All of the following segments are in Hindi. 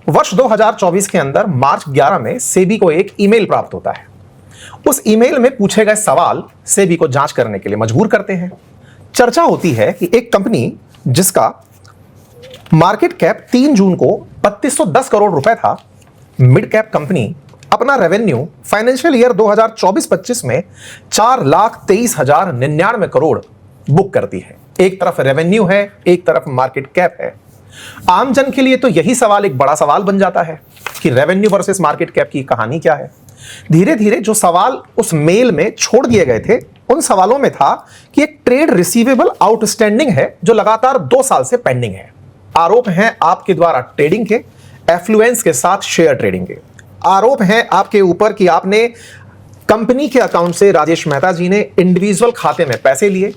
वर्ष 2024 के अंदर मार्च 11 में सेबी को एक ईमेल प्राप्त होता है। उस ईमेल में पूछे गए सवाल सेबी को जांच करने के लिए मजबूर करते हैं। चर्चा होती है कि एक कंपनी जिसका मार्केट कैप 3 जून को 3210 करोड़ रुपए था, मिड कैप कंपनी, अपना रेवेन्यू फाइनेंशियल ईयर 2024-25 में 4,23,099 करोड़ बुक करती है। एक तरफ रेवेन्यू है, एक तरफ मार्केट कैप है। आम जन के लिए तो यही सवाल एक बड़ा सवाल बन जाता है कि रेवेन्यू वर्सेस मार्केट कैप की कहानी क्या है। धीरे धीरे जो सवाल उस मेल में छोड़ दिए गए थे, उन सवालों में था कि एक ट्रेड रिसीवेबल आउटस्टैंडिंग है जो लगातार 2 साल से पेंडिंग है। आरोप हैं आपके द्वारा ट्रेडिंग के, एफ्लुएंस के साथ शेयर ट्रेडिंग के। आरोप हैं आपके ऊपर कि आपने कंपनी के अकाउंट से राजेश मेहता जी ने इंडिविजुअल खाते में पैसे लिए।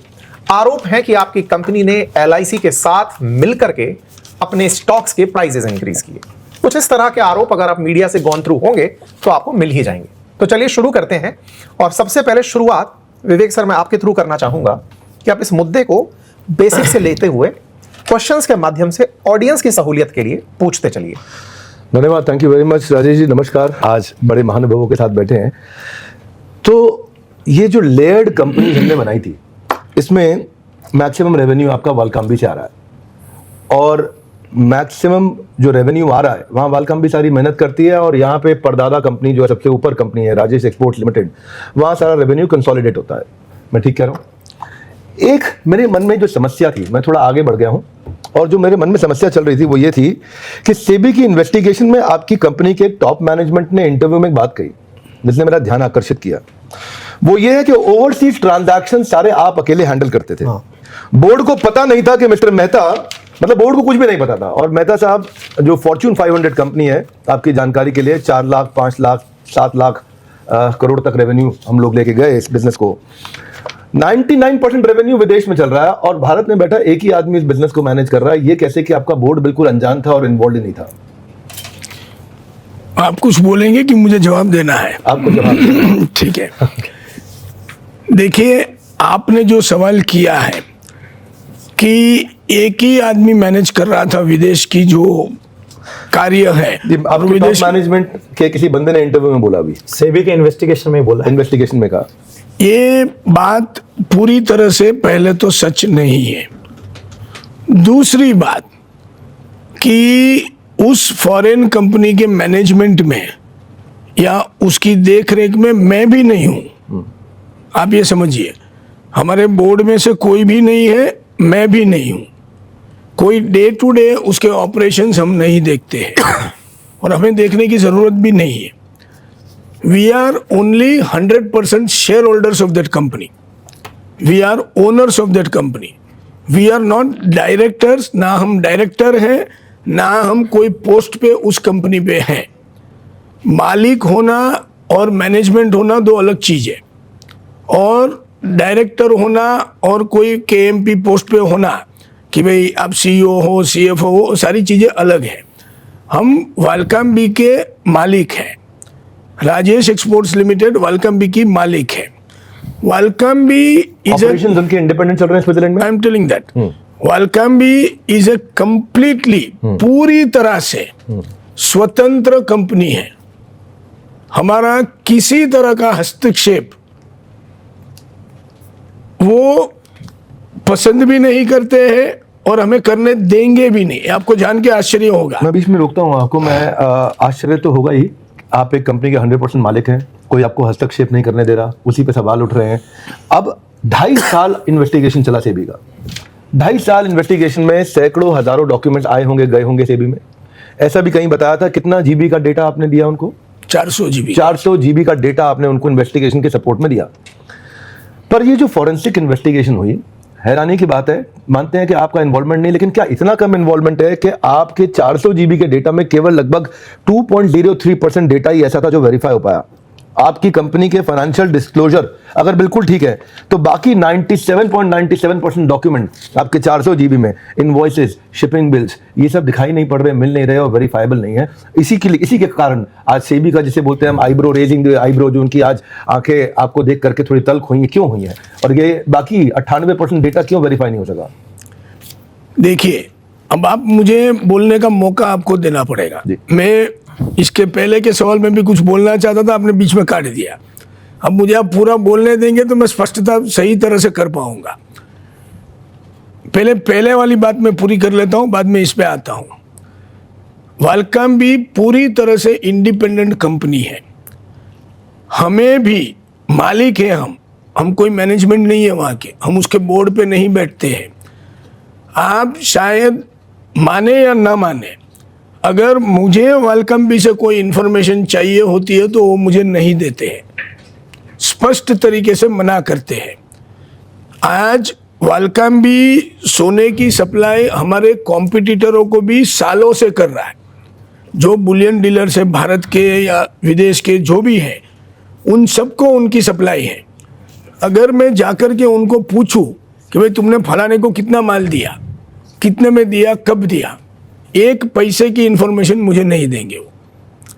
आरोप है कि आपकी कंपनी ने LIC के साथ मिलकर के अपने स्टॉक्स के प्राइसेस इंक्रीज किए। कुछ इस तरह के आरोप अगर आप मीडिया से गॉन थ्रू होंगे तो आपको मिल ही जाएंगे। तो चलिए शुरू करते हैं। और सबसे पहले शुरुआत विवेक सर मैं आपके थ्रू करना चाहूंगा कि आप इस मुद्दे को बेसिक से लेते हुए क्वेश्चंस के माध्यम से ऑडियंस की सहूलियत के लिए पूछते चलिए। धन्यवाद, thank you very much Rajesh ji. नमस्कार। आज बड़े महानुभावों के साथ बैठे हैं। तो ये जो लेयर्ड कंपनी हमने बनाई थी, इसमें मैक्सिमम रेवेन्यू आपका वालकाम्बी से आ रहा है, और मैक्सिमम जो रेवेन्यू आ रहा है वहाँ वालकाम्बी सारी मेहनत करती है, और यहाँ पे परदादा कंपनी जो है सबसे ऊपर कंपनी है राजेश एक्सपोर्ट्स लिमिटेड, वहाँ सारा रेवेन्यू कंसोलिडेट होता है। मैं ठीक कह रहा हूँ? एक मेरे मन में जो समस्या थी, मैं थोड़ा आगे बढ़ गया हूँ, और जो मेरे मन में समस्या चल रही थी वो ये थी कि सेबी की इन्वेस्टिगेशन में आपकी कंपनी के टॉप मैनेजमेंट ने इंटरव्यू में एक बात कही जिसने मेरा ध्यान आकर्षित किया। वो ये है कि ओवरसीज ट्रांजैक्शन सारे आप अकेले हैंडल करते थे। बोर्ड को पता नहीं था कि मिस्टर मेहता, मतलब बोर्ड को कुछ भी नहीं पता था, और मेहता साहब जो फॉर्च्यून 500 कंपनी है, आपकी जानकारी के लिए 4 लाख 5 लाख 7 लाख करोड़ तक रेवेन्यू हम लोग लेके गए इस बिजनेस को। 99% रेवेन्यू विदेश में चल रहा है, और भारत में बैठा एक ही आदमी इस बिजनेस को मैनेज कर रहा है। ये कैसे कि आपका बोर्ड बिल्कुल अनजान था और इन्वॉल्व ही नहीं था? आप कुछ बोलेंगे कि मुझे जवाब देना है? आपको जवाब ठीक है। देखिए, आपने जो सवाल किया है कि एक ही आदमी मैनेज कर रहा था विदेश की जो कार्य है, और विदेश मैनेजमेंट के किसी बंदे ने इंटरव्यू में बोला, अभी सेबी के इन्वेस्टिगेशन में बोला, इन्वेस्टिगेशन में कहा। ये बात पूरी तरह से पहले तो सच नहीं है। दूसरी बात कि उस फॉरेन कंपनी के मैनेजमेंट में या उसकी देखरेख में मैं भी नहीं हूं। आप ये समझिए, हमारे बोर्ड में से कोई भी नहीं है, मैं भी नहीं हूं। कोई डे टू डे उसके ऑपरेशंस हम नहीं देखते हैं, और हमें देखने की जरूरत भी नहीं है। We are only 100% shareholders of that company. We are owners of that company. We are not directors, ना हम डायरेक्टर हैं, ना हम कोई पोस्ट पे उस कंपनी पे हैं। मालिक होना और मैनेजमेंट होना दो अलग चीज़ है, और डायरेक्टर होना और कोई KMP पोस्ट पे होना कि भाई आप CEO हो, CFO हो, सारी चीज़ें अलग हैं। हम वालकाम्बी के मालिक हैं। राजेश एक्सपोर्ट्स लिमिटेड वालकाम्बी की मालिक है। वालकाम्बी इज ऑपरेशंस उनके इंडिपेंडेंट चल रहे हैं स्विट्जरलैंड में। I am telling that Valcambi is a completely, पूरी तरह से स्वतंत्र कंपनी है। हमारा किसी तरह का हस्तक्षेप वो पसंद भी नहीं करते हैं, और हमें करने देंगे भी नहीं। आपको जान के आश्चर्य होगा। मैं बीच में रोकता हूँ आपको, मैं आश्चर्य तो होगा ही। आप एक कंपनी के 100% मालिक हैं, कोई आपको हस्तक्षेप नहीं करने दे रहा, उसी पे सवाल उठ रहे हैं। अब 2.5 साल इन्वेस्टिगेशन चला सेबी का। 2.5 साल इन्वेस्टिगेशन में सैकड़ों हजारों डॉक्यूमेंट्स आए होंगे, गए होंगे सेबी में। ऐसा भी कहीं बताया था कितना GB का डेटा आपने दिया उनको? 400 GB। 400 GB का डेटा आपने उनको इन्वेस्टिगेशन के सपोर्ट में दिया। पर ये जो फॉरेंसिक इन्वेस्टिगेशन हुई, हैरानी की बात है, मानते हैं कि आपका इन्वॉल्वमेंट नहीं, लेकिन क्या इतना कम इन्वॉल्वमेंट है कि आपके 400 GB के डेटा में केवल लगभग 2.03% डेटा ही ऐसा था जो वेरीफाई हो पाया। आपकी कंपनी के फाइनेंशियल डिस्क्लोजर अगर बिल्कुल ठीक है, तो बाकी 97.97% डॉक्यूमेंट आपके 400 GB में, इनवॉइसेस, शिपिंग बिल्स, ये सब दिखाई नहीं पड़ रहे, मिल नहीं रहे और वेरीफाइबल नहीं है। इसी के कारण आज सेबी का, जिसे बोलते हैं हम आईब्रो रेजिंग, आईब्रो जो उनकी आज आंखें आपको देख करके थोड़ी तल्ख हुई है, क्यों हुई है? और ये बाकी 98% डेटा क्यों वेरीफाई नहीं हो सका? देखिए, अब आप मुझे बोलने का मौका आपको देना पड़ेगा। जी। मैं इसके पहले के सवाल में भी कुछ बोलना चाहता था, आपने बीच में काट दिया। अब मुझे आप पूरा बोलने देंगे तो मैं स्पष्टता सही तरह से कर पाऊंगा। पहले वाली बात मैं पूरी कर लेता हूं, बाद में इस पे आता हूं। वालकॉम भी पूरी तरह से इंडिपेंडेंट कंपनी है। हमें भी मालिक है, हम कोई मैनेजमेंट नहीं है वहाँ के, हम उसके बोर्ड पे नहीं बैठते हैं। आप शायद माने या ना माने, अगर मुझे वालकॉम भी से कोई इन्फॉर्मेशन चाहिए होती है तो वो मुझे नहीं देते हैं, स्पष्ट तरीके से मना करते हैं। आज वालकॉम भी सोने की सप्लाई हमारे कॉम्पिटिटरों को भी सालों से कर रहा है। जो बुलियन डीलर्स है भारत के या विदेश के जो भी हैं, उन सबको उनकी सप्लाई है। अगर मैं जाकर के उनको पूछूं कि भाई तुमने फलाने को कितना माल दिया, कितने में दिया, कब दिया, एक पैसे की इंफॉर्मेशन मुझे नहीं देंगे वो,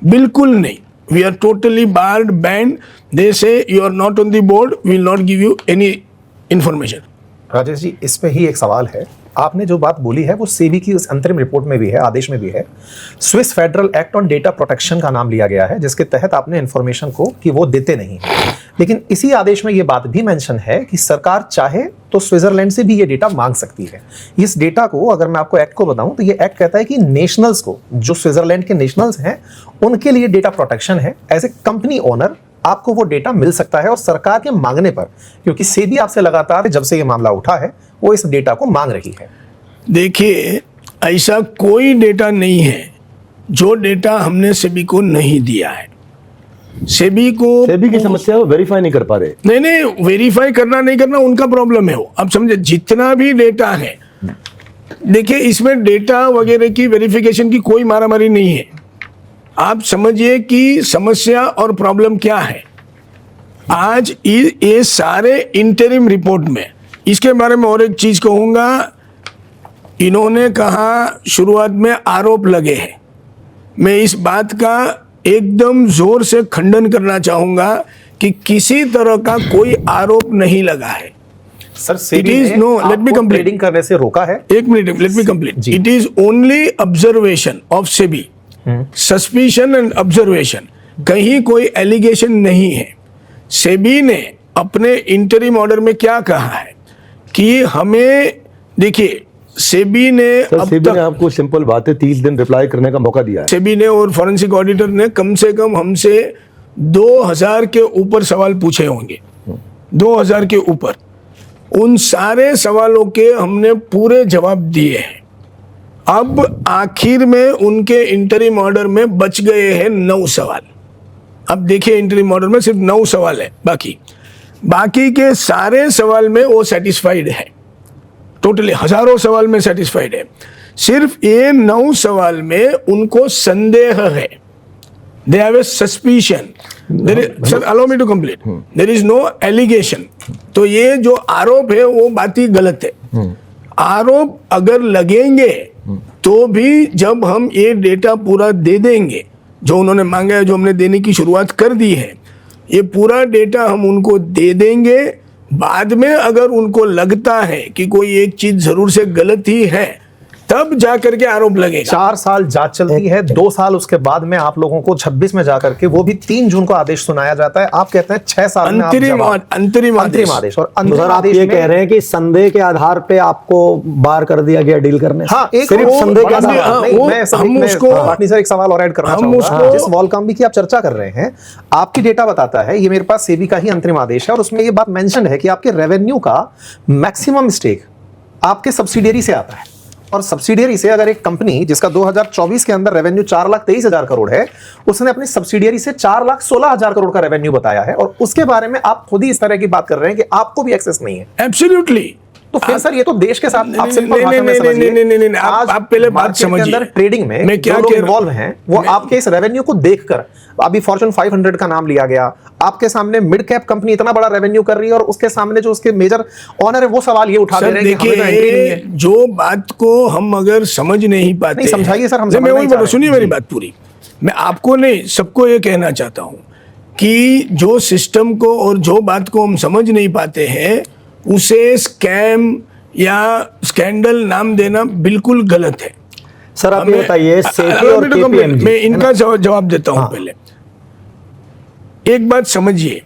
बिल्कुल नहीं। We are totally barred, banned. They say you are not on the board, we will not give you any information. Rajesh ji, इस पे ही एक सवाल है। आपने जो बात बोली है वो सेबी की उस अंतरिम रिपोर्ट में भी है, आदेश में भी है। Swiss federal act on data protection का नाम लिया गया है, जिसके तहत आपने इंफॉर्मेशन को कि वो देते नहीं हैं। लेकिन इसी आदेश में ये बात भी मेंशन है कि सरकार चाहे तो स्विट्जरलैंड से भी ये डेटा मांग सकती है। इस डेटा को अगर मैं आपको एक्ट को बताऊं तो ये एक्ट कहता है कि नेशनल्स को, जो स्विट्जरलैंड के नेशनल्स हैं, उनके लिए डेटा प्रोटेक्शन है। एज ए कंपनी ओनर आपको वो डेटा मिल सकता है और सरकार के मांगने पर, क्योंकि सेबी आपसे लगातार जब से ये मामला उठा है वो इस डेटा को मांग रही है। देखिए, ऐसा कोई डेटा नहीं है जो डेटा हमने सेबी को नहीं दिया है। सेबी की समस्या वो वेरीफाई नहीं कर पा रहे। नहीं, वेरीफाई करना नहीं करना उनका प्रॉब्लम है। वो अब समझे, जितना भी डेटा है, देखिए इसमें डेटा वगैरह की वेरिफिकेशन की कोई मारामारी नहीं है। आप समझिए कि समस्या और प्रॉब्लम क्या है। आज ये सारे इंटरिम रिपोर्ट में, इसके बारे में और एक चीज कहूंगा, इन्होंने कहा शुरुआत में आरोप लगे हैं। मैं इस बात का एकदम जोर से खंडन करना चाहूंगा कि किसी तरह का कोई आरोप नहीं लगा है। सर, सेबी ने लेट मी कंप्लीट, ट्रेडिंग करने से रोका है। एक minute, late me complete. It is only observation of SEBI, suspicion and observation, कहीं कोई एलिगेशन नहीं है। सेबी ने अपने इंटरिम ऑर्डर में क्या कहा है कि हमें, देखिए सेबी ने अब सेबी तक ने आपको सिंपल बात है 30 दिन रिप्लाई करने का मौका दिया है। सेबी ने और फॉरेंसिक ऑडिटर ने कम से कम हमसे 2000 के ऊपर सवाल पूछे होंगे, 2000 के ऊपर। उन सारे सवालों के हमने पूरे जवाब दिए हैं। अब आखिर में उनके इंटरिम ऑर्डर में बच गए हैं 9 सवाल। अब देखिए, इंटरिम ऑर्डर में सिर्फ 9 सवाल है, बाकी के सारे सवाल में वो सेटिस्फाइड है। टोटली हजारों सवाल में सेटिस्फाइड है। सिर्फ ये 9 सवाल में उनको संदेह है। They have a suspicion. Sir, allow me to complete. There is no allegation. तो ये जो आरोप है वो बात ही गलत है। आरोप अगर लगेंगे तो भी जब हम ये डेटा पूरा दे देंगे जो उन्होंने मांगा है, जो हमने देने की शुरुआत कर दी है, ये पूरा डेटा हम उनको दे देंगे। बाद में अगर उनको लगता है कि कोई एक चीज जरूर से गलत ही है, तब जाकर के आरोप लगेगा। 4 साल जांच चलती है, 2 साल उसके बाद में आप लोगों को 26 में जाकर के, वो भी 3 जून को आदेश सुनाया जाता है। आप कहते हैं 6 साल में अंतरिम आदेश। और तो सर, आप ये कह रहे हैं कि संदेह के आधार पे आपको बार कर दिया गया डील करने से? हाँ, एक सिर्फ संदेह के आधार पाटनी सर, एक सवाल और ऐड करना चाहूंगा। जिस वॉलकॉम की आप चर्चा कर रहे हैं, आपकी डेटा बताता है, ये मेरे पास सेबी का ही अंतरिम आदेश है, और उसमें ये बात मेंशन है कि आपके रेवेन्यू का मैक्सिमम स्टेक आपके सब्सिडियरी से आता है। और सब्सिडियरी से अगर एक कंपनी जिसका 2024 के अंदर रेवेन्यू 4,23,000 करोड़ है, उसने अपनी सब्सिडियरी से 4,16,000 करोड़ का रेवेन्यू बताया है, और उसके बारे में आप खुद ही इस तरह की बात कर रहे हैं कि आपको भी एक्सेस नहीं है। एब्सोल्युटली। तो फिर सर, ये तो देश के साथ आप सिंपल नहीं, भाषा में नहीं, समझिए। नहीं, नहीं, नहीं, आज आप पहले बात मार्केट के समझिए। अंदर ट्रेडिंग में मैं क्या जो लोग कह रहा हूं? इन्वॉल्व हैं, वो आपके इस रेवेन्यू को देखकर, अभी फॉर्च्यून 500 का नाम लिया गया, आपके सामने मिड कैप कंपनी इतना बड़ा रेवेन्यू कर रही है, और उसके सामने जो उसके मेजर ऑनर है वो सवाल ये उठा दे रहे हैं कि हमें तो एंट्री नहीं है। जो बात को हम अगर समझ नहीं पाते, नहीं, समझाइए सर, हम मैं समझना वही ही बोल, चाह सुनिए रहे हैं। मेरी बात पूरी। मैं आपको नहीं, सबको ये कहना चाहता हूं कि जो सिस्टम को और जो बात को हम समझ नहीं पाते हैं, उसे स्कैम या स्कैंडल नाम देना बिल्कुल गलत है। सर आप ये बताइए सेबी और केपीएमजी, मैं इनका जवाब देता हूं। पहले एक बात समझिए,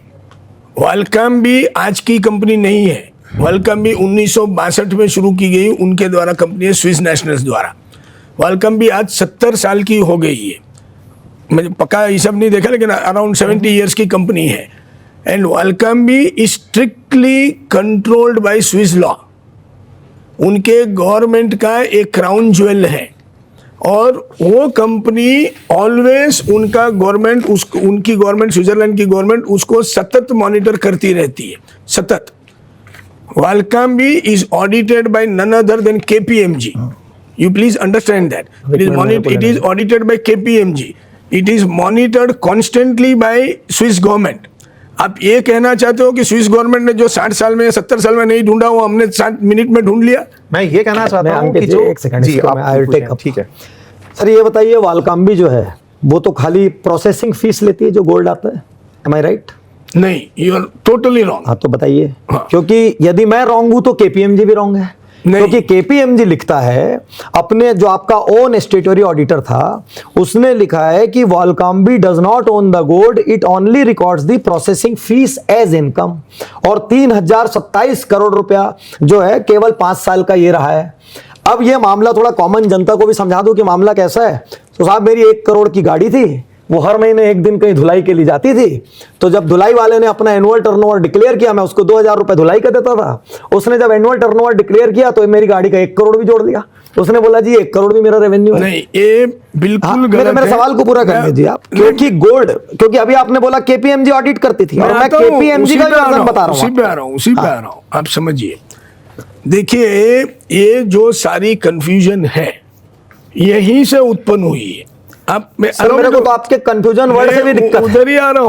वेलकम भी आज की कंपनी नहीं है। वेलकम भी 1962 में शुरू की गई उनके द्वारा कंपनी है, स्विस नेशनल्स द्वारा। वेलकम भी आज 70 साल की हो गई है। मुझे पक्का हिसाब नहीं देखा, लेकिन अराउंड 70 इयर्स की कंपनी है। एंड वेलकम भी is strictly controlled by Swiss law. उनके गवर्नमेंट का एक क्राउन ज्वेल है, और वो कंपनी ऑलवेज उनका गवर्नमेंट उनकी गवर्नमेंट, स्विट्जरलैंड की गवर्नमेंट उसको सतत मॉनिटर करती रहती है, सतत। वेलकम भी is audited by none other than KPMG. You please understand that. It is audited by KPMG. It is monitored constantly by Swiss government. आप ये कहना चाहते हो कि स्विस गवर्नमेंट ने जो 60 साल में 70 साल में नहीं ढूंढा, वो हमने 60 मिनट में ढूंढ लिया? मैं ये कहना चाहता हूँ कि अंकित जो जी, एक सेकंड, जी इसको आप मैं I will take up. ठीक है। सर ये बताइए, वालकाम्बी जो है वो तो खाली प्रोसेसिंग फीस लेती है जो गोल्ड आता है, एम आई राइट? नहीं, यू आर टोटली रॉन्ग। हाँ तो बताइए। हाँ। क्योंकि यदि मैं रॉन्ग हूं तो केपीएमजी भी रॉन्ग है। क्योंकि केपीएमजी लिखता है, अपने जो आपका ओन स्टेटरी ऑडिटर था उसने लिखा है कि Valcambi does not own the gold, it only records the processing fees as income. और 3027 करोड़ रुपया जो है केवल 5 साल का ये रहा है। अब ये मामला थोड़ा कॉमन जनता को भी समझा दूं कि मामला कैसा है। तो साहब मेरी 1 करोड़ की गाड़ी थी, वो हर महीने एक दिन कहीं धुलाई के लिए जाती थी। तो जब धुलाई वाले ने अपना एनुअल टर्नओवर डिक्लेयर किया, मैं उसको 2000 रुपए धुलाई का देता था। उसने जब एनुअल टर्नओवर डिक्लेयर किया तो मेरी गाड़ी का 1 करोड़ भी जोड़ दिया। उसने बोला जी 1 करोड़ भी मेरा रेवेन्यू है। नहीं, ये बिल्कुल गलत मेरे है। सवाल को पूरा करने दीजिए आप। क्योंकि गोल्ड, क्योंकि अभी आपने बोला केपीएमजी ऑडिट करती थी, और मैं केपीएमजी का वर्जन बता रहा हूं। उसी पे आ रहा हूं, आप समझिए। देखिए, ये जो सारी कंफ्यूजन है यहीं से उत्पन्न हुई है। आप सर मेरे को तो आपके कंफ्यूजन वर्ड से भी दिक्कत है। उधर ही आ रहा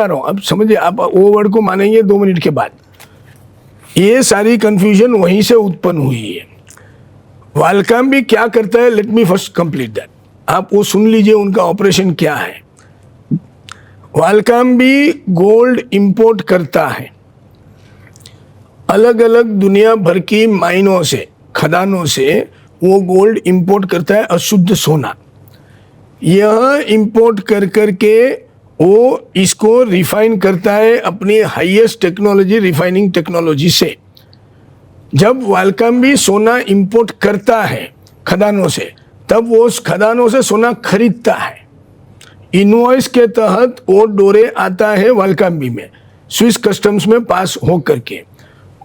हूं। अब समझिए, आप वो वर्ड को मानेंगे 2 मिनट के बाद। ये सारी कंफ्यूजन वहीं से उत्पन्न हुई है। वेलकम भी क्या करता है, let me first complete that. आप वो सुन लीजिए उनका ऑपरेशन क्या है। वेलकम भी गोल्ड इंपोर्ट करता है अलग अलग दुनिया भर की माइनों से, खदानों से वो गोल्ड इंपोर्ट करता है, अशुद्ध सोना। यह इंपोर्ट कर करके वो इसको रिफाइन करता है अपनी हाईएस्ट टेक्नोलॉजी, रिफाइनिंग टेक्नोलॉजी से। जब वेलकम भी सोना इंपोर्ट करता है खदानों से, तब वो उस खदानों से सोना खरीदता है। इनवॉइस के तहत वो डोरे आता है वेलकम भी में, स्विस कस्टम्स में पास हो करके।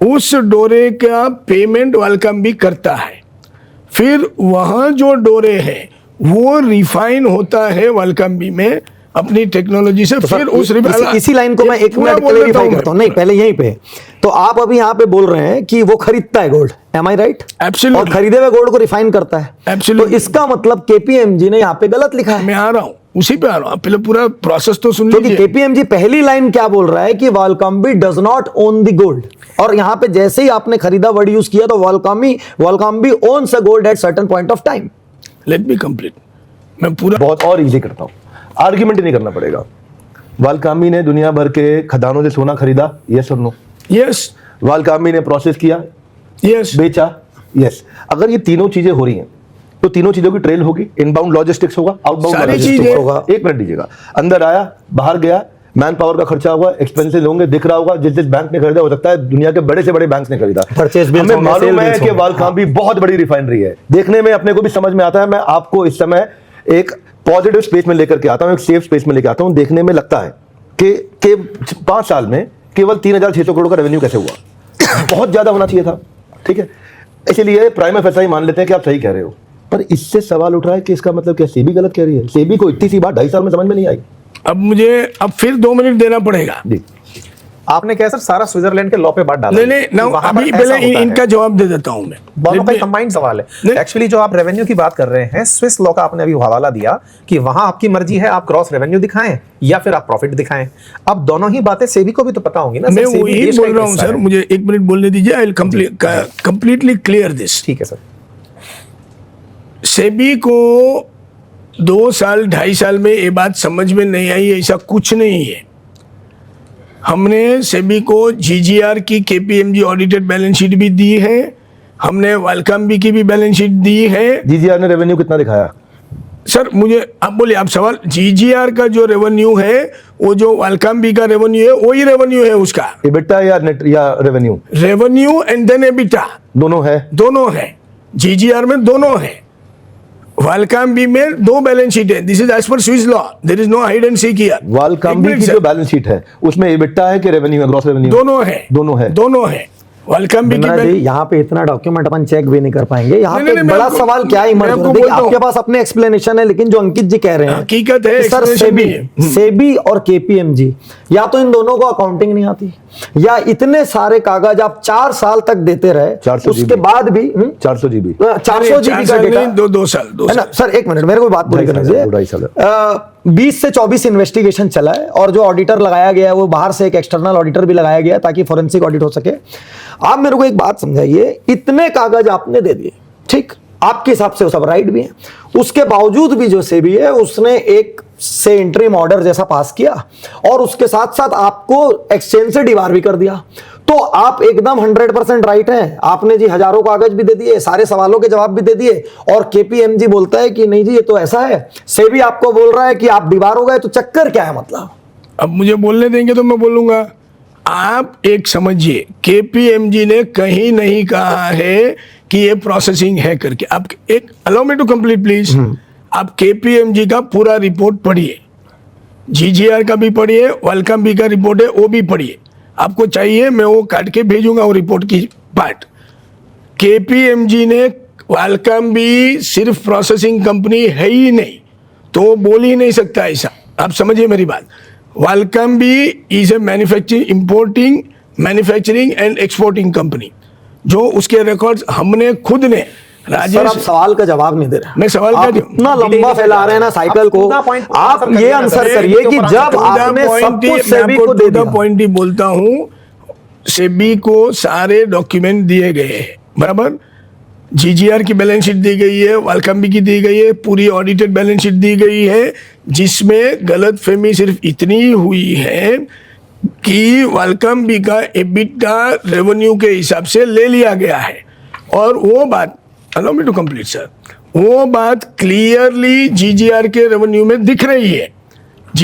उस डोरे का पेमेंट वेलकम भी करता है। फिर वहाँ जो डोरे हैं वो रिफाइन होता है वेलकम बी में अपनी टेक्नोलॉजी से। तो फिर उस इसी लाइन को मैं 1 मिनट क्लेरिफाई करता हूं। नहीं, पहले यहीं पे तो आप अभी यहाँ पे बोल रहे हैं कि वो खरीदता है गोल्ड, एम आई राइट? एब्सोल्युटली। और खरीदे हुए गोल्ड को रिफाइन करता है। एब्सोल्युटली। तो इसका मतलब केपीएमजी ने यहाँ पे गलत लिखा है। मैं आ रहा हूँ, उसी पे आ रहा हूँ। पहले पूरा प्रोसेस तो सुन क्योंकि लीजिए। केपीएमजी पहली लाइन क्या बोल रहा है कि Valcambi does not own the gold, और यहाँ पे जैसे ही आपने खरीदा वर्ड यूज किया तो Valcambi owns a gold at certain point of time. Let me complete. मैं पूरा बहुत और इजी करता हूँ, आर्ग्यूमेंट नहीं करना पड़ेगा। वालकामी ने दुनिया भर के खदानों से सोना खरीदा, यस और नो? यस। वालकामी ने प्रोसेस किया, यस। बेचा, यस। अगर ये तीनों चीजें हो रही हैं तो तीनों चीजों की ट्रेल होगी। इनबाउंड लॉजिस्टिक्स होगा, आउटबाउंड सारी लॉजिस्टिक्स चीजें होगा। 1 मिनट दीजिएगा। अंदर आया, बाहर गया, मैन पावर का खर्चा होगा, एक्सपेंसेस होंगे, दिख रहा होगा। जिस बैंक ने खरीदा, हो सकता है दुनिया के बड़े से बड़े बैंक ने खरीदा। Purchase bills हमें होंगे, मालूम sale है bills कि होंगे। वालकामी बहुत बड़ी रिफाइनरी है, देखने में अपने को भी समझ में आता है। मैं आपको इस समय एक पॉजिटिव स्पेस में लेकर के आता हूं, एक सेफ स्पेस में लेकर आता हूं। देखने में लगता है कि 5 साल में केवल 3600 करोड़ का रेवेन्यू कैसे हुआ? बहुत ज्यादा होना चाहिए था, ठीक है। इसलिए प्राइम फैसला ही मान लेते हैं कि आप सही कह रहे हो, पर इससे सवाल उठ रहा है कि इसका मतलब क्या सेबी गलत कह रही है? सेबी को इतनी सी बात 2.5 साल में समझ में नहीं आई। अब फिर 2 मिनट देना पड़ेगा। जी, आपने क्या सर सारा स्विट्जरलैंड के लॉ पे बात डाला? नहीं, अभी पहले इनका जवाब दे देता हूं मैं। दोनों का कंबाइंड सवाल है। एक्चुअली जो आप रेवेन्यू की बात कर रहे हैं, स्विस लॉ का आपने अभी हवाला दिया कि वहां आपकी मर्जी है, आप क्रॉस रेवेन्यू दिखाएं या फिर आप प्रॉफिट दिखाएं। अब दोनों ही बातें सेबी को भी तो पता होंगी ना। मैं वही बोल रहा हूं सर, मुझे 1 मिनट बोलने दीजिए। I will completely clear this. ठीक है सर। सेबी को 2 साल 2.5 साल में ये बात समझ में नहीं आई, ऐसा कुछ नहीं है। हमने सेबी को जीजीआर की केपीएमजी ऑडिटेड बैलेंस शीट भी दी है, हमने वेलकम की भी बैलेंस शीट दी है। जीजीआर ने रेवेन्यू कितना दिखाया? सर मुझे आप बोलिए, आप सवाल, जीजीआर का जो रेवेन्यू है वो जो वेलकम का रेवेन्यू है वही रेवेन्यू है उसका। एबिटा या नेट या revenue? Revenue and then EBITDA दोनों है। दोनों है, जीजीआर में दोनों है। वेलकम बी में दो बैलेंस शीट है। This is as per Swiss law, there is no hide and seek here. Valcambi की जो बैलेंस शीट है उसमें एबिटा है कि रेवेन्यू है, ग्रॉस रेवेन्यू? दोनों है, दोनों है, दोनों है। वेलकम बी की बिमला जी, यहाँ पे इतना डॉक्यूमेंट अपन चेक भी नहीं कर पाएंगे। यहाँ नहीं, पे नहीं, बड़ा मैं आपको- सवाल क्या मैं इमर्ज आपको हो रहा है? देखिए, बोलता आपके हूँ। पास अपने एक्सप्लेनेशन है, लेकिन जो अंकित जी कह रहे हैं हकीकत है, कि सर explanation भी है। सेबी और केपीएमजी, या तो इन दोनों को अकाउंटिंग नहीं आती, या इतने सारे कागज आप 4 साल तक देते रहे, 400 उसके GB बाद भी 400 GB 400 जीबी का डेटा। दो साल है ना सर, एक मिनट मेरे को बात पूरी करने दीजिए। 2.5 साल। 20 से 24 इन्वेस्टिगेशन चला है, और जो ऑडिटर लगाया गया है वो बाहर से एक एक्सटर्नल ऑडिटर भी लगाया गया है ताकि फोरेंसिक ऑडिट हो सके। आप मेरे को एक बात समझाइए, इतने कागज आपने दे दिए, ठीक, आपके हिसाब से वो सब राइट भी है, उसके बावजूद भी जो सेबी है उसने एक से इंटरिम ऑर्डर जैसा पास किया, और उसके साथ साथ आपको एक्सचेंज से डिबार भी कर दिया। तो आप एकदम 100% राइट हैं। आपने जी हजारों कागज भी दे दिए, सारे सवालों के जवाब भी दे दिए, और केपीएमजी बोलता है कि नहीं जी ये तो ऐसा है, सेबी आपको बोल रहा है कि आप डिबार हो गए। तो चक्कर क्या है मतलब? अब मुझे बोलने देंगे तो मैं बोलूंगा। आप एक समझिए, केपीएमजी ने कहीं नहीं कहा है कि ये प्रोसेसिंग है करके। आप एक allow me to complete please. आप केपीएमजी का पूरा रिपोर्ट पढ़िए, जीजीआर का भी पढ़िए, वेलकम बी का रिपोर्ट है वो भी पढ़िए। आपको चाहिए मैं वो काट के भेजूंगा वो रिपोर्ट की पार्ट। केपीएमजी ने वेलकम बी सिर्फ प्रोसेसिंग कंपनी है ही नहीं, तो वो बोल ही नहीं सकता ऐसा। आप समझिए मेरी बात। Welcome B is a manufacturing and exporting company, जो उसके रिकॉर्ड्स हमने खुद ने सर आप राजेश। सवाल का जवाब नहीं दे रहे। मैं सवाल आप क्या इतना लंबा फैला रहे हैं ना साइकिल को। आप ये आंसर करिए कि जब आपने सब कुछ सेबी को दे दिया, पॉइंट ही बोलता हूं, सेबी को सारे डॉक्यूमेंट दिए गए हैं, बराबर। जीजीआर की बैलेंस शीट दी गई है, वेलकम बी की दी गई है, पूरी ऑडिटेड बैलेंस शीट दी गई है, जिसमें गलतफहमी सिर्फ इतनी हुई है कि वेलकम बी का एबिटा रेवेन्यू के हिसाब से ले लिया गया है। और वो बात, allow me to complete sir, वो बात क्लियरली जीजीआर के रेवेन्यू में दिख रही है।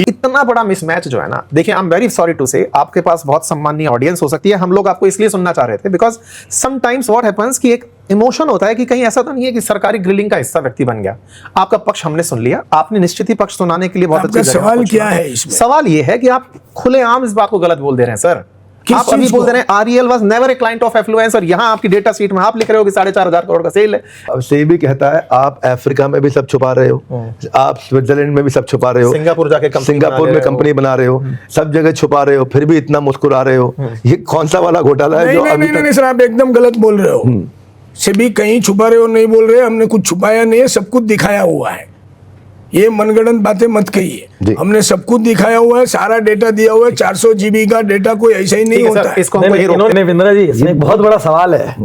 इतना बड़ा मिसमैच जो है ना, देखिए I am very sorry to say, आपके पास बहुत सम्मानीय ऑडियंस हो सकती है, हम लोग आपको इसलिए सुनना चाह रहे थे बिकॉज समटाइम्स व्हाट हैपेंस कि एक इमोशन होता है कि कहीं ऐसा तो नहीं है कि सरकारी ग्रिलिंग का हिस्सा व्यक्ति बन गया। आपका पक्ष हमने सुन लिया, आपने निश्चित ही पक्ष सुनाने के लिए बहुत आपका अच्छी जगह सवाल पर क्या चुना। है इसमें? सवाल ये है कि आप खुलेआम इस बात को गलत बोल दे रहे हैं सर। किस आप अभी चीज बोल को? दे रहे हैं REL was never a client of affluence, और यहां आपकी डेटा शीट में आप लिख रहे हो कि 4,500 करोड़ का सेल है। अब सेबी कहता है आप अफ्रीका में भी सब छुपा रहे हो, आप स्विट्जरलैंड में भी सब छुपा रहे हो, सिंगापुर जाके कंपनी सिंगापुर बना में रहे हो। कंपनी बना रहे हो, सब जगह छुपा रहे हो, फिर भी इतना मुस्कुरा रहे हो। ये कौन सा वाला घोटाला है नहीं जो नहीं अभी नहीं, नहीं तक? सर, आप एकदम गलत बोल रहे हो। सेबी कहीं छुपा रहे हो नहीं बोल रहे, हमने कुछ छुपाया नहीं है, सब कुछ दिखाया हुआ है। ये मनगढ़ंत बातें मत कहिए, जी। हमने सब कुछ दिखाया हुआ है, सारा डेटा दिया हुआ है। 400 जीबी का डेटा कोई ऐसा ही नहीं ठीक है होता सर, है। इसको नहीं, हमको ये नहीं, रोकना इन्होंने विंद्रा जी, इसमें एक बहुत बड़ा सवाल है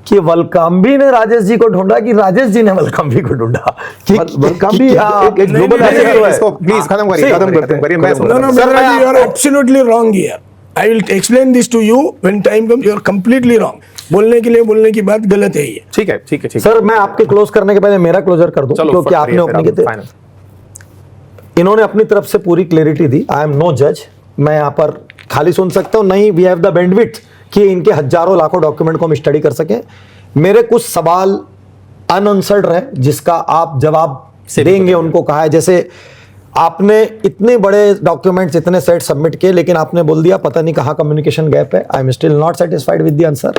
कि वलकाम्बी ने राजेश जी को ढूंढा कि राजेश जी ने वलकाम्बी को ढूंढा? वलकाम्बी क्या- एक ग्लोबल नहीं, एसेट नहीं, है। इसको प्लीज खत्म करिए, खत्म करते खत्म करिए, मैं हैं। समझ No, रहा no, हूं। Bhadraji, मैं you are आपको- absolutely wrong here. I will explain this to you when time comes. You are completely wrong. बोलने के लिए बोलने की बात गलत है ये। ठीक है ठीक है ठीक है। सर मैं आपके क्लोज करने के पहले मेरा क्लोजर कर दूं, चलो क्योंकि फट आपने करिए, फिर ओपनिंग आप की थी। फाइनल। इन्होंने अपनी तरफ से पूरी क्लैरिटी दी। आई एम नो जज, मैं यहाँ पर खाली सुन सकता हूँ, नहीं वी हैव द बैंडविड्थ कि इनके हजारों लाखों डॉक्यूमेंट को हम स्टडी कर सकें। मेरे कुछ सवाल अनआंसर्ड रहे जिसका आप जवाब देंगे, उनको कहा है। जैसे आपने इतने बड़े डॉक्यूमेंट्स, इतने सेट सबमिट किए, लेकिन आपने बोल दिया पता नहीं कहाँ कम्युनिकेशन गैप है। I am still not satisfied with the answer.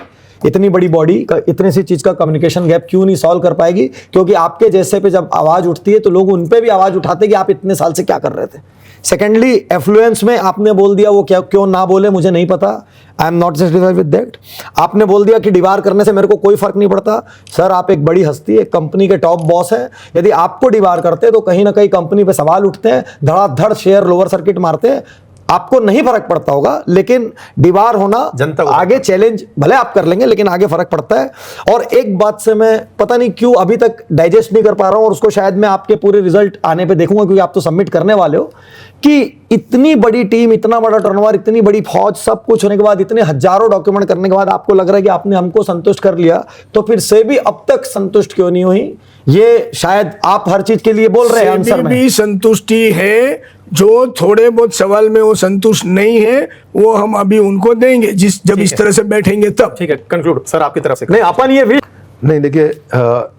इतनी बड़ी बॉडी का इतनी सी चीज का कम्युनिकेशन गैप क्यों नहीं सॉल्व कर पाएगी? क्योंकि आपके जैसे पे जब आवाज उठती है तो लोग उन पे भी आवाज उठाते कि आप इतने साल से क्या कर रहे थे। सेकेंडली, एफ्लुएंस में आपने बोल दिया, वो क्या क्यों ना बोले मुझे नहीं पता। I am not satisfied with that. आपने बोल दिया कि डिबार करने से मेरे को कोई फर्क नहीं पड़ता। सर आप एक बड़ी हस्ती, एक कंपनी के टॉप बॉस हैं, यदि आपको डिबार करते तो कहीं ना कहीं कंपनी पे सवाल उठते हैं, धड़ाधड़ शेयर लोअर सर्किट मारते हैं। आपको नहीं फर्क पड़ता होगा, लेकिन दीवार होना जनता को आगे चैलेंज भले आप कर लेंगे, लेकिन आगे फर्क पड़ता है। और एक बात से मैं पता नहीं क्यों अभी तक डाइजेस्ट नहीं कर पा रहा हूं, और उसको शायद मैं आपके पूरे रिजल्ट आने पे देखूंगा, क्योंकि आप तो सबमिट करने वाले हो, कि इतनी बड़ी टीम, इतना बड़ा टर्नओवर, इतनी बड़ी फौज, सब कुछ होने के बाद, इतने हजारों डॉक्यूमेंट करने के बाद आपको लग रहा है कि आपने हमको संतुष्ट कर लिया, तो फिर सेबी अब तक संतुष्ट क्यों नहीं हुई? ये शायद आप हर चीज के लिए बोल रहे हैं आंसर में। भी संतुष्टि है, जो थोड़े बहुत सवाल में वो संतुष्ट नहीं है वो हम अभी उनको देंगे जब इस तरह से बैठेंगे तब। ठीक है, कंक्लूड सर आपकी तरफ से। नहीं, अपन ये भी नहीं, देखिए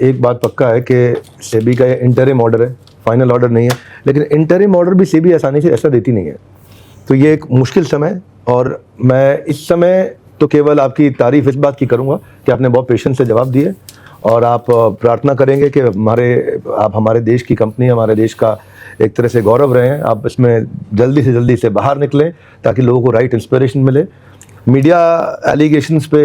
एक बात पक्का है कि सेबी का ये इंटरिम ऑर्डर है, फाइनल ऑर्डर नहीं है, लेकिन इंटरिम ऑर्डर भी सेबी आसानी से ऐसा देती नहीं है। तो ये एक मुश्किल समय, और मैं इस समय तो केवल आपकी तारीफ इस बात की करूंगा कि आपने बहुत पेशेंस से जवाब दिए, और आप प्रार्थना करेंगे कि आप हमारे देश की कंपनी, हमारे देश का एक तरह से गौरव रहे हैं। आप इसमें जल्दी से जल्दी से बाहर निकलें ताकि लोगों को राइट इंस्पिरेशन मिले। मीडिया एलिगेशंस पे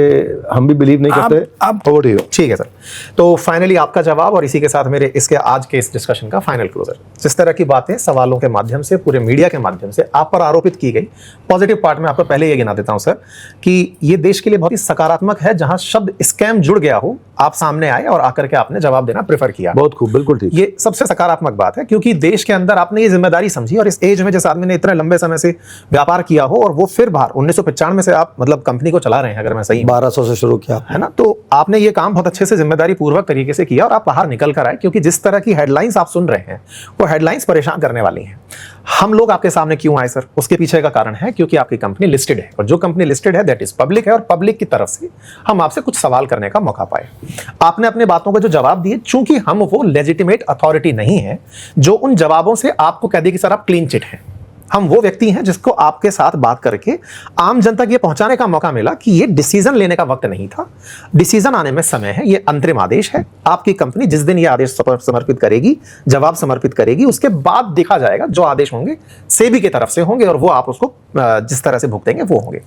हम भी बिलीव नहीं करते। आप ओवर टू यू। ठीक है सर, तो फाइनली आपका जवाब, और इसी के साथ मेरे इसके आज के इस डिस्कशन का फाइनल क्लोजर। जिस तरह की बातें सवालों के माध्यम से, पूरे मीडिया के माध्यम से आप पर आरोपित की गई, पॉजिटिव पार्ट में आपको पहले ये गिना देता हूं सर कि ये देश के लिए बहुत ही सकारात्मक है। जहां शब्द स्कैम जुड़ गया हो, आप सामने आए और आकर के आपने जवाब देना प्रेफर किया। बहुत खूब, बिल्कुल ठीक। ये सबसे सकारात्मक बात है, क्योंकि देश के अंदर आपने ये जिम्मेदारी समझी, और इस एज में जिस आदमी ने इतने लंबे समय से व्यापार किया हो, और वो फिर बाहर 1995 से आप मतलब कंपनी को चला रहे हैं, अगर मैं सही 1200 से शुरू किया, है ना, तो आपने ये काम बहुत अच्छे से जिम्मेदारी पूर्वक तरीके से किया, और आप बाहर निकल कर आए। क्योंकि जिस तरह की हेडलाइंस आप सुन रहे हैं, वो हेडलाइंस परेशान करने वाली हैं। हम लोग आपके सामने क्यों आए सर? उसके पीछे का कारण है क्योंकि आपकी कंपनी लिस्टेड है, और जो कंपनी लिस्टेड है दैट इज पब्लिक है, और पब्लिक की तरफ से हम आपसे कुछ सवाल करने का मौका पाए। आपने अपने बातों के जो जवाब दिए, चूंकि हम वो लेजिटिमेट अथॉरिटी नहीं है जो उन जवाबों से आपको कह दे कि सर आप क्लीन चिट हैं। हम वो व्यक्ति हैं जिसको आपके साथ बात करके आम जनता को ये पहुंचाने का मौका मिला कि ये डिसीजन लेने का वक्त नहीं था, डिसीजन आने में समय है, ये अंतरिम आदेश है। आपकी कंपनी जिस दिन ये आदेश समर्पित करेगी, जवाब समर्पित करेगी, उसके बाद देखा जाएगा जो आदेश होंगे सेबी की तरफ से होंगे, और वो आप उसको जिस तरह से भुगतेंगे वो होंगे।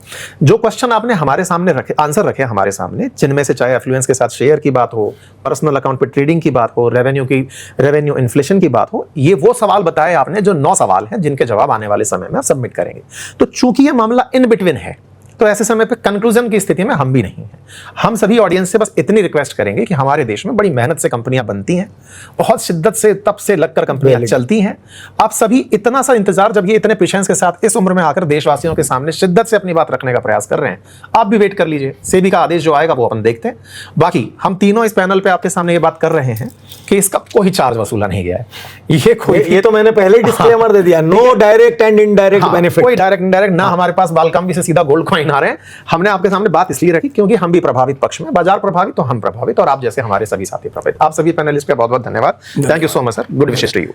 जो क्वेश्चन आपने हमारे सामने रखे, आंसर रखे हमारे सामने, जिनमें से चाहे एफ्लुएंस के साथ शेयर की बात हो, पर्सनल अकाउंट पे ट्रेडिंग की बात हो, रेवेन्यू इन्फ्लेशन की बात हो, ये वो सवाल बताए आपने जो 9 सवाल हैं जिनके जवाब आने वाले समय में आप सबमिट करेंगे। तो चूंकि ये मामला इन बिटवीन है, तो ऐसे समय पे कंक्लूजन की स्थिति में हम भी नहीं हैं। हम सभी ऑडियंस से बस इतनी रिक्वेस्ट करेंगे कि हमारे देश में बड़ी मेहनत से कंपनियां बनती हैं, बहुत शिद्दत से तब से लगकर कंपनियां चलती हैं। आप सभी इतना सा इंतजार, जब ये इतने पेशेंस के साथ इस उम्र में आकर देशवासियों के सामने शिद्दत से अपनी बात रखने का प्रयास कर रहे हैं, आप भी वेट कर लीजिए। सेबी का आदेश जो आएगा वो अपन देखते हैं। बाकी हम तीनों इस पैनल पे आपके सामने ये बात कर रहे हैं कि इसका कोई चार्ज वसूला नहीं गया है। ये तो मैंने पहले डिस्क्लेमर दे दिया, no direct and indirect benefit, कोई डायरेक्ट इनडायरेक्ट ना हमारे पास बालकाम्बी से सीधा गोल्ड कॉइन आ रहे हैं। हमने आपके सामने बात इसलिए रखी क्योंकि हम भी प्रभावित पक्ष में, बाजार प्रभावित तो हम प्रभावित, और आप जैसे हमारे सभी साथी प्रभावित। आप सभी पैनलिस्ट पे बहुत बहुत धन्यवाद। Thank you so much sir, good wishes to you.